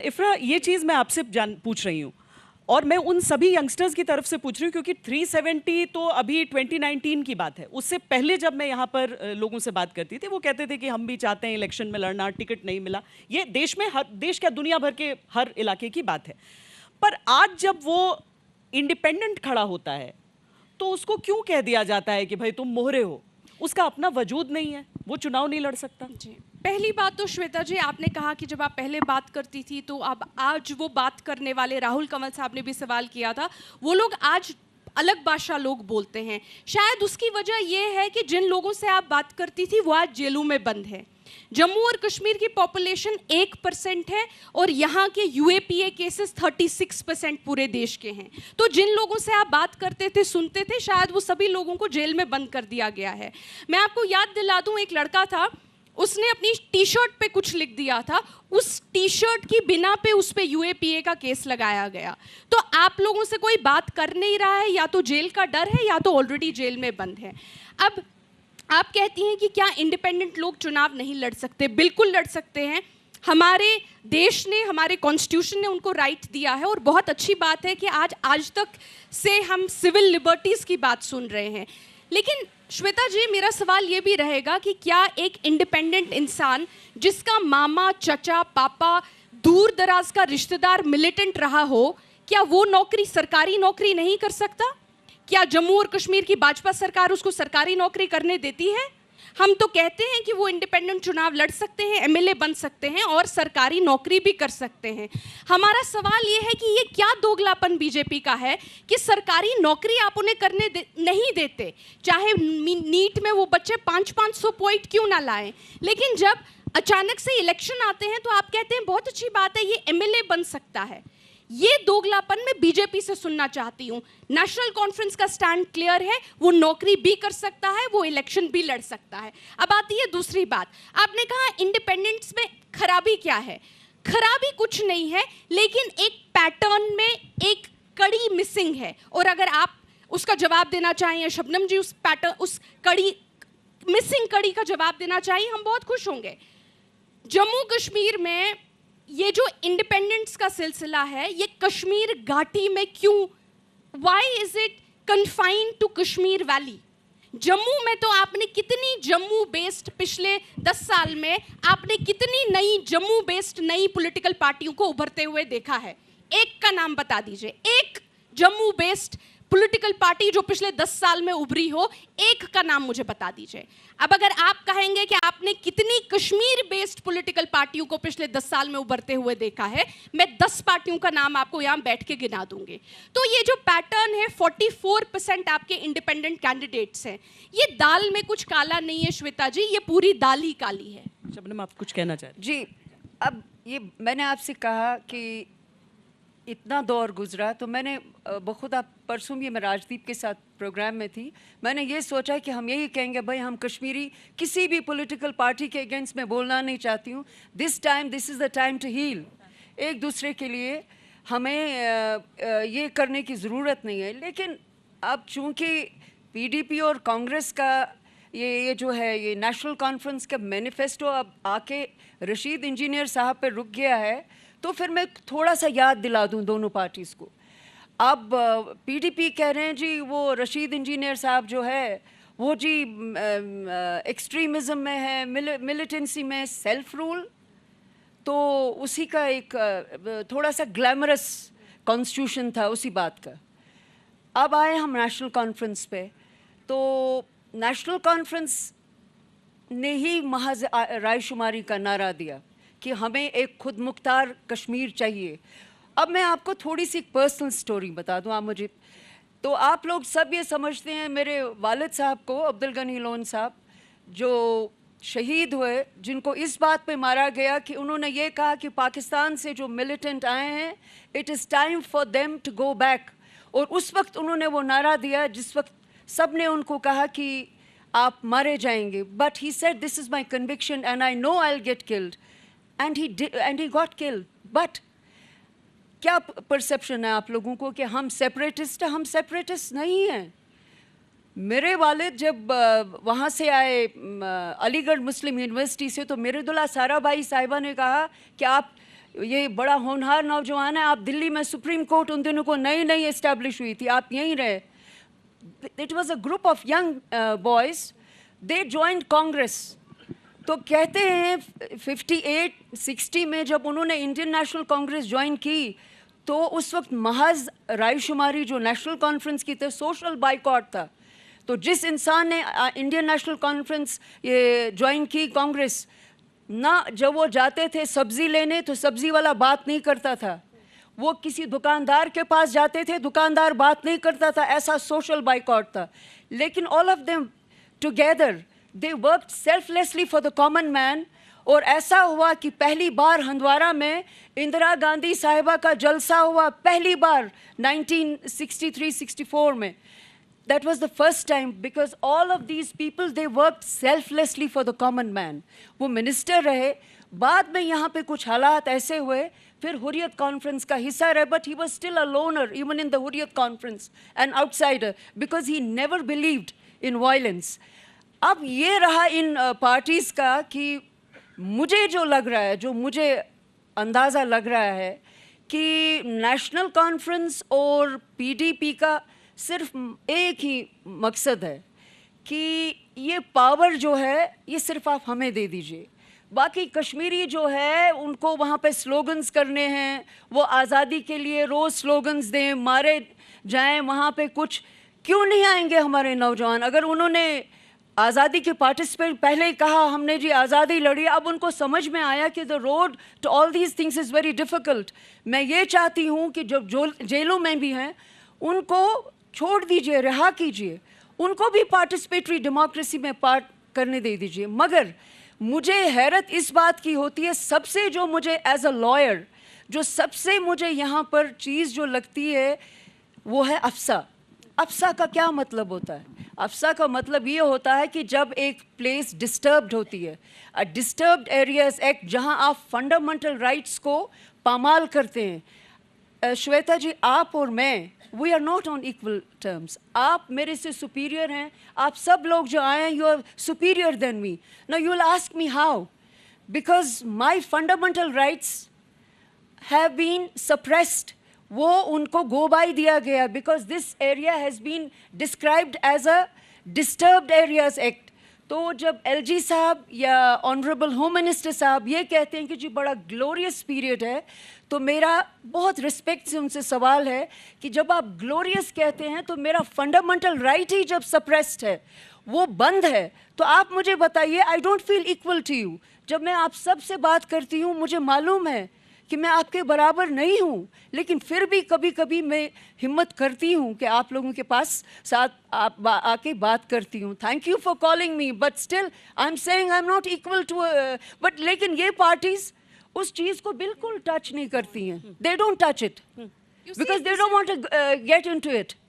इफ्रा, ये चीज़ मैं आपसे पूछ रही हूँ और मैं उन सभी यंगस्टर्स की तरफ से पूछ रही हूँ क्योंकि 370 तो अभी 2019 की बात है। उससे पहले जब मैं यहाँ पर लोगों से बात करती थी, वो कहते थे कि हम भी चाहते हैं इलेक्शन में लड़ना, टिकट नहीं मिला। ये देश में, हर देश क्या दुनिया भर के हर इलाके की बात है। पर आज जब वो इंडिपेंडेंट खड़ा होता है तो उसको क्यों कह दिया जाता है कि भाई तुम मोहरे हो? उसका अपना वजूद नहीं है, वो चुनाव नहीं लड़ सकता। जी, पहली बात तो श्वेता जी, आपने कहा कि जब आप पहले बात करती थी तो अब आज वो बात करने वाले राहुल कंवल साहब ने भी सवाल किया था, वो लोग आज अलग भाषा लोग बोलते हैं। शायद उसकी वजह ये है कि जिन लोगों से आप बात करती थी वो आज जेलों में बंद है। जम्मू और कश्मीर की पॉपुलेशन 1% है और यहाँ के यूएपीए केसेस 36% पूरे देश के हैं। तो जिन लोगों से आप बात करते थे, सुनते थे, शायद वो सभी लोगों को जेल में बंद कर दिया गया है। मैं आपको याद दिला दूं, एक लड़का था, उसने अपनी टी शर्ट पे कुछ लिख दिया था, उस टी शर्ट की बिना पे उस पे यूएपीए का केस लगाया गया। तो आप लोगों से कोई बात कर नहीं रहा है, या तो जेल का डर है या तो ऑलरेडी जेल में बंद है। अब आप कहती हैं कि क्या इंडिपेंडेंट लोग चुनाव नहीं लड़ सकते? बिल्कुल लड़ सकते हैं। हमारे देश ने, हमारे कॉन्स्टिट्यूशन ने उनको राइट दिया है और बहुत अच्छी बात है कि आज तक से हम सिविल लिबर्टीज़ की बात सुन रहे हैं। लेकिन श्वेता जी, मेरा सवाल ये भी रहेगा कि क्या एक इंडिपेंडेंट इंसान जिसका मामा, चचा, पापा, दूर दराज का रिश्तेदार मिलिटेंट रहा हो, क्या वो नौकरी, सरकारी नौकरी नहीं कर सकता? क्या जम्मू और कश्मीर की भाजपा सरकार उसको सरकारी नौकरी करने देती है? हम तो कहते हैं कि वो इंडिपेंडेंट चुनाव लड़ सकते हैं, एमएलए बन सकते हैं और सरकारी नौकरी भी कर सकते हैं। हमारा सवाल ये है कि ये क्या दोगलापन बीजेपी का है कि सरकारी नौकरी आप उन्हें करने नहीं देते, चाहे नीट में वो बच्चे 500-500 पॉइंट क्यों ना लाएं, लेकिन जब अचानक से इलेक्शन आते हैं तो आप कहते हैं बहुत अच्छी बात है, ये एमएलए बन सकता है। ये दोगलापन मैं बीजेपी से सुनना चाहती हूँ। नेशनल कॉन्फ्रेंस का स्टैंड क्लियर है, वो नौकरी भी कर सकता है, वो इलेक्शन भी लड़ सकता है। अब आती है दूसरी बात, आपने कहा इंडिपेंडेंस में खराबी क्या है? खराबी कुछ नहीं है, लेकिन एक पैटर्न में एक कड़ी मिसिंग है, और अगर आप उसका जवाब देना चाहें, या शबनम जी उस पैटर्न, उस कड़ी, मिसिंग कड़ी का जवाब देना चाहिए, हम बहुत खुश होंगे। जम्मू कश्मीर में ये जो इंडिपेंडेंस का सिलसिला है, ये कश्मीर घाटी में क्यों, why is it confined to Kashmir valley? Jammu में तो आपने कितनी जम्मू बेस्ड, पिछले 10 साल में आपने कितनी नई जम्मू बेस्ड नई पॉलिटिकल पार्टियों को उभरते हुए देखा है? एक का नाम बता दीजिए, एक जम्मू बेस्ड पॉलिटिकल पार्टी जो पिछले 10 साल में उभरी हो, एक का नाम मुझे बता दीजिए। अब अगर आप कहेंगे कि आपने कितनी कश्मीर बेस्ड पॉलिटिकल पार्टियों को पिछले 10 साल में उभरते हुए देखा है, मैं 10 पार्टियों का नाम आपको यहाँ बैठ के गिना दूंगी। तो ये जो पैटर्न है, 44% आपके इंडिपेंडेंट कैंडिडेट्स हैं, ये दाल में कुछ काला नहीं है श्वेता जी, ये पूरी दाल ही काली है। शबनम, आप कुछ कहना चाह रहे? जी, अब ये मैंने आपसे कहा कि इतना दौर गुजरा, तो मैंने बखुदा परसों भी मैं राजदीप के साथ प्रोग्राम में थी, मैंने ये सोचा कि हम यही कहेंगे, भाई हम कश्मीरी किसी भी पॉलिटिकल पार्टी के अगेंस्ट में बोलना नहीं चाहती हूँ। This is the time to heal. एक दूसरे के लिए हमें ये करने की ज़रूरत नहीं है। लेकिन अब चूँकि पीडीपी और कांग्रेस का ये जो है, ये नेशनल कॉन्फ्रेंस का मैनिफेस्टो अब आके रशीद इंजीनियर साहब पे रुक गया है, तो फिर मैं थोड़ा सा याद दिला दूं दोनों पार्टीज़ को। अब पीडीपी कह रहे हैं जी वो रशीद इंजीनियर साहब जो है वो जी एक्सट्रीमिज़म में है, मिलिटेंसी में, सेल्फ रूल, तो उसी का एक थोड़ा सा ग्लैमरस कॉन्स्टिट्यूशन था उसी बात का। अब आए हम नेशनल कॉन्फ्रेंस पे, तो नेशनल कॉन्फ्रेंस ने ही महज रायशुमारी का नारा दिया कि हमें एक खुद मुख्तार कश्मीर चाहिए। अब मैं आपको थोड़ी सी पर्सनल स्टोरी बता दूं, आप मुझे, तो आप लोग सब ये समझते हैं मेरे वालिद साहब को, अब्दुल गनी लोन साहब, जो शहीद हुए, जिनको इस बात पे मारा गया कि उन्होंने ये कहा कि पाकिस्तान से जो मिलिटेंट आए हैं, it is time for them to go back. और उस वक्त उन्होंने वो नारा दिया जिस वक्त सब ने उनको कहा कि आप मारे जाएंगे, but he said this is my conviction and I know I will get killed, and he got killed. But क्या परसेप्शन है आप लोगों को कि हम सेपरेटिस्ट हैं? हम सेपरेटिस्ट नहीं हैं। मेरे वालिद जब वहाँ से आए अलीगढ़ मुस्लिम यूनिवर्सिटी से, तो मिर्दुल्लाह साराभाई साहिबा ने कहा कि आप ये बड़ा होनहार नौजवान है, आप दिल्ली में सुप्रीम कोर्ट उन दिनों को नई नई एस्टेब्लिश हुई थी, आप यहीं रहे. It was a group of young boys. They joined Congress. तो कहते हैं 58-60 में जब उन्होंने इंडियन नेशनल कांग्रेस ज्वाइन की तो उस वक्त महज रायशुमारी जो नेशनल कॉन्फ्रेंस की थी, सोशल बाइकॉट था. तो जिस इंसान ने इंडियन नेशनल कॉन्फ्रेंस ये ज्वाइन की कांग्रेस ना, जब वो जाते थे सब्जी लेने तो सब्जी वाला बात नहीं करता था, वो किसी दुकानदार के पास जाते थे, दुकानदार बात नहीं करता था, ऐसा सोशल बाइकॉट था. लेकिन all of them together they worked selflessly for the common man. और ऐसा हुआ कि पहली बार हंदवारा में इंदिरा गांधी साहिबा का जलसा हुआ, पहली बार 1963-64 में. That was the first time because all of these people they worked selflessly for the common man. वो मिनिस्टर रहे, बाद में यहाँ पे कुछ हालात ऐसे हुए, फिर हुर्रियत कॉन्फ्रेंस का हिस्सा रहे, but he was still a loner even in the Hurriyat conference, an outsider because he never believed in violence. अब ये रहा इन पार्टीज़ का कि मुझे जो लग रहा है, जो मुझे अंदाज़ा लग रहा है कि नेशनल कॉन्फ्रेंस और पीडीपी का सिर्फ एक ही मकसद है कि ये पावर जो है ये सिर्फ आप हमें दे दीजिए. बाकी कश्मीरी जो है उनको वहाँ पे स्लोगन्स करने हैं, वो आज़ादी के लिए रोज़ स्लोगन्स दें, मारे जाएं वहाँ पे. कुछ क्यों नहीं आएंगे हमारे नौजवान? अगर उन्होंने आज़ादी के पार्टिसिपेट पहले ही कहा हमने जी आज़ादी लड़ी, अब उनको समझ में आया कि the road to all these things is very difficult. मैं ये चाहती हूँ कि जो जेलों में भी हैं उनको छोड़ दीजिए, रिहा कीजिए, उनको भी पार्टिसिपेटरी डेमोक्रेसी में पार्ट करने दे दीजिए. मगर मुझे हैरत इस बात की होती है, सबसे जो मुझे एज अ लॉयर जो सबसे मुझे यहाँ पर चीज़ जो लगती है वो है अफसा. अफसा का क्या मतलब होता है? अफसा का मतलब ये होता है कि जब एक प्लेस डिस्टर्ब्ड होती है, अ डिस्टर्ब्ड एरियाज एक्ट, जहाँ आप फंडामेंटल राइट्स को पामाल करते हैं. श्वेता जी, आप और मैं we are not on equal terms. आप मेरे से सुपीरियर हैं, आप सब लोग जो आए हैं you are superior than me. Now you will ask me how, because my fundamental rights have been suppressed. वो उनको गो बाय दिया गया because this area has been described as a disturbed areas act. तो जब LG साहब या honourable home minister साहब ये कहते हैं कि जी बड़ा ग्लोरियस पीरियड है, तो मेरा बहुत रिस्पेक्ट से उनसे सवाल है कि जब आप ग्लोरियस कहते हैं तो मेरा फंडामेंटल राइट ही जब सप्रेस्ड है, वो बंद है, तो आप मुझे बताइए I don't feel equal to you. जब मैं आप सब से बात करती हूँ मुझे मालूम है कि मैं आपके बराबर नहीं हूँ, लेकिन फिर भी कभी कभी मैं हिम्मत करती हूँ कि आप लोगों के पास साथ आप आके बात करती हूँ. Thank you for calling me, but still I am saying I am not equal to. But लेकिन ये पार्टीज उस चीज़ को बिल्कुल टच नहीं करती हैं. They don't touch it because they don't want to get into it.